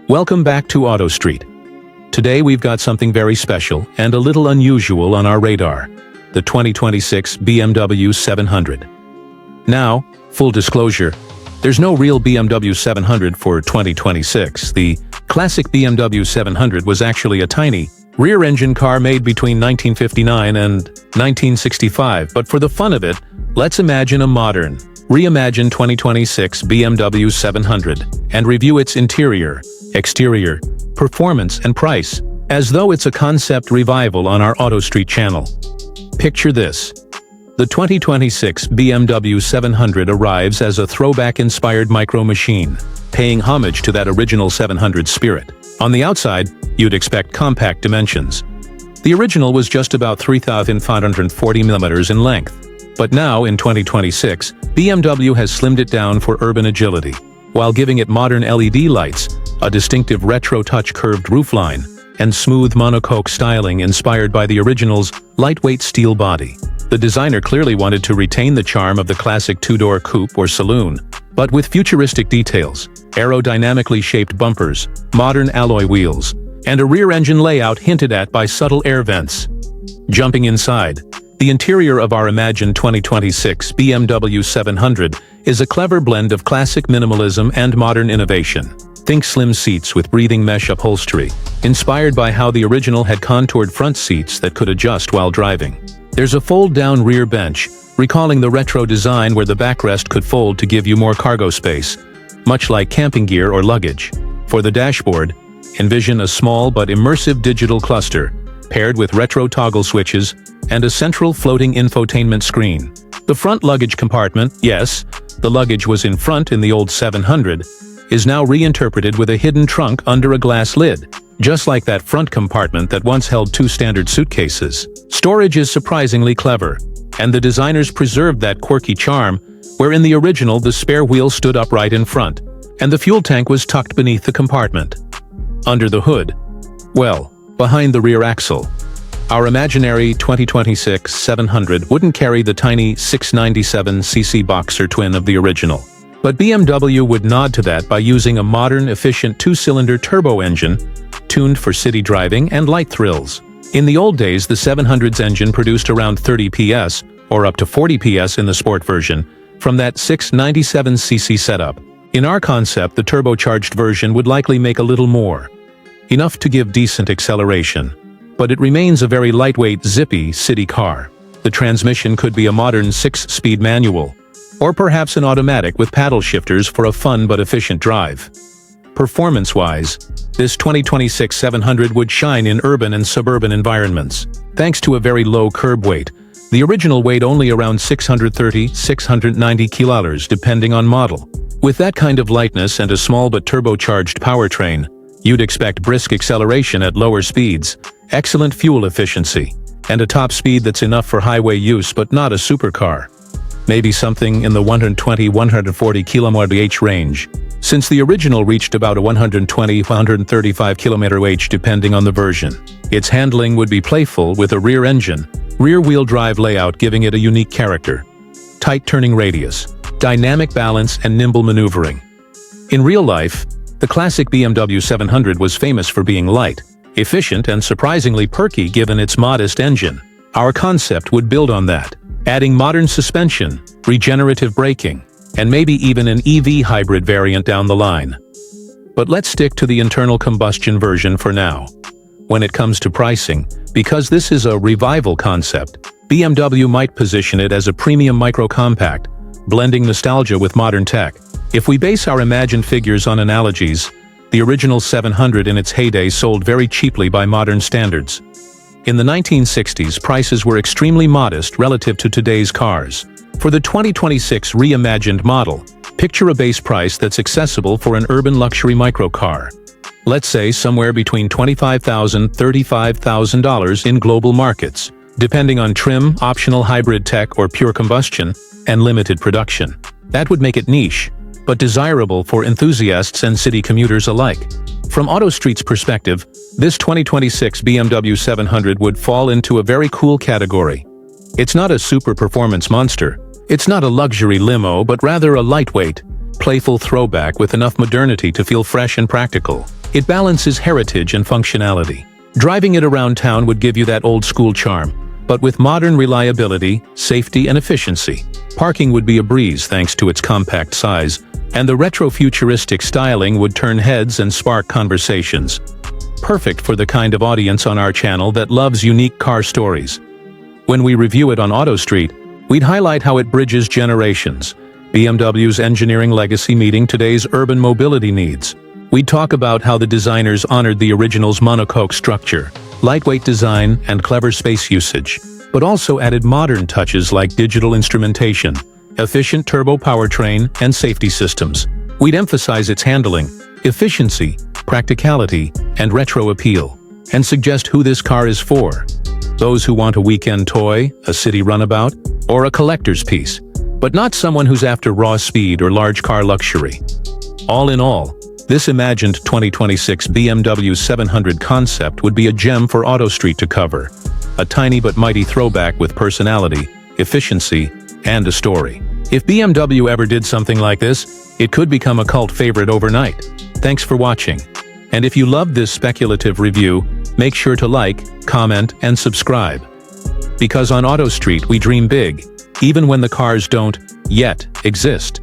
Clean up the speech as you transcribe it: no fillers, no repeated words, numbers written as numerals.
Welcome back to Auto Street. Today we've got something very special and a little unusual on our radar, the 2026 BMW 700. Now, full disclosure, there's no real BMW 700 for 2026. The classic BMW 700 was actually a tiny, rear-engine car made between 1959 and 1965, but for the fun of it, let's imagine a modern, reimagined 2026 BMW 700 and review its interior, exterior, performance and price, as though it's a concept revival on our Auto Street channel. Picture this. The 2026 BMW 700 arrives as a throwback-inspired micro-machine, paying homage to that original 700 spirit. On the outside, you'd expect compact dimensions. The original was just about 3,540 millimeters in length, but now, in 2026, BMW has slimmed it down for urban agility, while giving it modern LED lights, a distinctive retro-touch curved roofline, and smooth monocoque styling inspired by the original's lightweight steel body. The designer clearly wanted to retain the charm of the classic two-door coupe or saloon, but with futuristic details, aerodynamically shaped bumpers, modern alloy wheels, and a rear-engine layout hinted at by subtle air vents. Jumping inside, the interior of our imagined 2026 BMW 700 is a clever blend of classic minimalism and modern innovation. Think slim seats with breathing mesh upholstery, inspired by how the original had contoured front seats that could adjust while driving. There's a fold-down rear bench, recalling the retro design where the backrest could fold to give you more cargo space, much like camping gear or luggage. For the dashboard, envision a small but immersive digital cluster, paired with retro toggle switches and a central floating infotainment screen. The front luggage compartment, yes, the luggage was in front in the old 700, is now reinterpreted with a hidden trunk under a glass lid, just like that front compartment that once held two standard suitcases. Storage is surprisingly clever, and the designers preserved that quirky charm, where in the original the spare wheel stood upright in front, and the fuel tank was tucked beneath the compartment. Under the hood, well, behind the rear axle, our imaginary 2026 700 wouldn't carry the tiny 697cc boxer twin of the original. But BMW would nod to that by using a modern, efficient two-cylinder turbo engine, tuned for city driving and light thrills. In the old days, the 700's engine produced around 30 PS, or up to 40 PS in the sport version, from that 697cc setup. In our concept, the turbocharged version would likely make a little more, enough to give decent acceleration. But it remains a very lightweight, zippy city car. The transmission could be a modern 6-speed manual, or perhaps an automatic with paddle shifters for a fun but efficient drive. Performance-wise, this 2026 700 would shine in urban and suburban environments. Thanks to a very low curb weight, the original weighed only around 630–690 kilos depending on model. With that kind of lightness and a small but turbocharged powertrain, you'd expect brisk acceleration at lower speeds, excellent fuel efficiency, and a top speed that's enough for highway use but not a supercar. Maybe something in the 120–140 km/h range, since the original reached about a 120–135 km/h depending on the version. Its handling would be playful with a rear engine, rear-wheel drive layout giving it a unique character. Tight turning radius, dynamic balance and nimble maneuvering. In real life, the classic BMW 700 was famous for being light, efficient and surprisingly perky given its modest engine. Our concept would build on that, adding modern suspension, regenerative braking, and maybe even an EV hybrid variant down the line. But let's stick to the internal combustion version for now. When it comes to pricing, because this is a revival concept, BMW might position it as a premium micro-compact, blending nostalgia with modern tech. If we base our imagined figures on analogies, the original 700 in its heyday sold very cheaply by modern standards. In the 1960s, prices were extremely modest relative to today's cars. For the 2026 reimagined model, picture a base price that's accessible for an urban luxury microcar. Let's say somewhere between $25,000–$35,000 in global markets, depending on trim, optional hybrid tech or pure combustion, and limited production. That would make it niche, but desirable for enthusiasts and city commuters alike. From Auto Street's perspective, this 2026 BMW 700 would fall into a very cool category. It's not a super performance monster. It's not a luxury limo, but rather a lightweight, playful throwback with enough modernity to feel fresh and practical. It balances heritage and functionality. Driving it around town would give you that old-school charm, but with modern reliability, safety, and efficiency. Parking would be a breeze thanks to its compact size, and the retro-futuristic styling would turn heads and spark conversations. Perfect for the kind of audience on our channel that loves unique car stories. When we review it on AutoStreet, we'd highlight how it bridges generations, BMW's engineering legacy meeting today's urban mobility needs. We'd talk about how the designers honored the original's monocoque structure, lightweight design, and clever space usage, but also added modern touches like digital instrumentation, efficient turbo powertrain, and safety systems. We'd emphasize its handling, efficiency, practicality, and retro appeal, and suggest who this car is for. Those who want a weekend toy, a city runabout, or a collector's piece, but not someone who's after raw speed or large car luxury. All in all, this imagined 2026 BMW 700 concept would be a gem for AutoStreet to cover. A tiny but mighty throwback with personality, efficiency, and a story. If BMW ever did something like this, it could become a cult favorite overnight. Thanks for watching. And if you loved this speculative review, make sure to like, comment, and subscribe. Because on AutoStreet we dream big, even when the cars don't yet exist.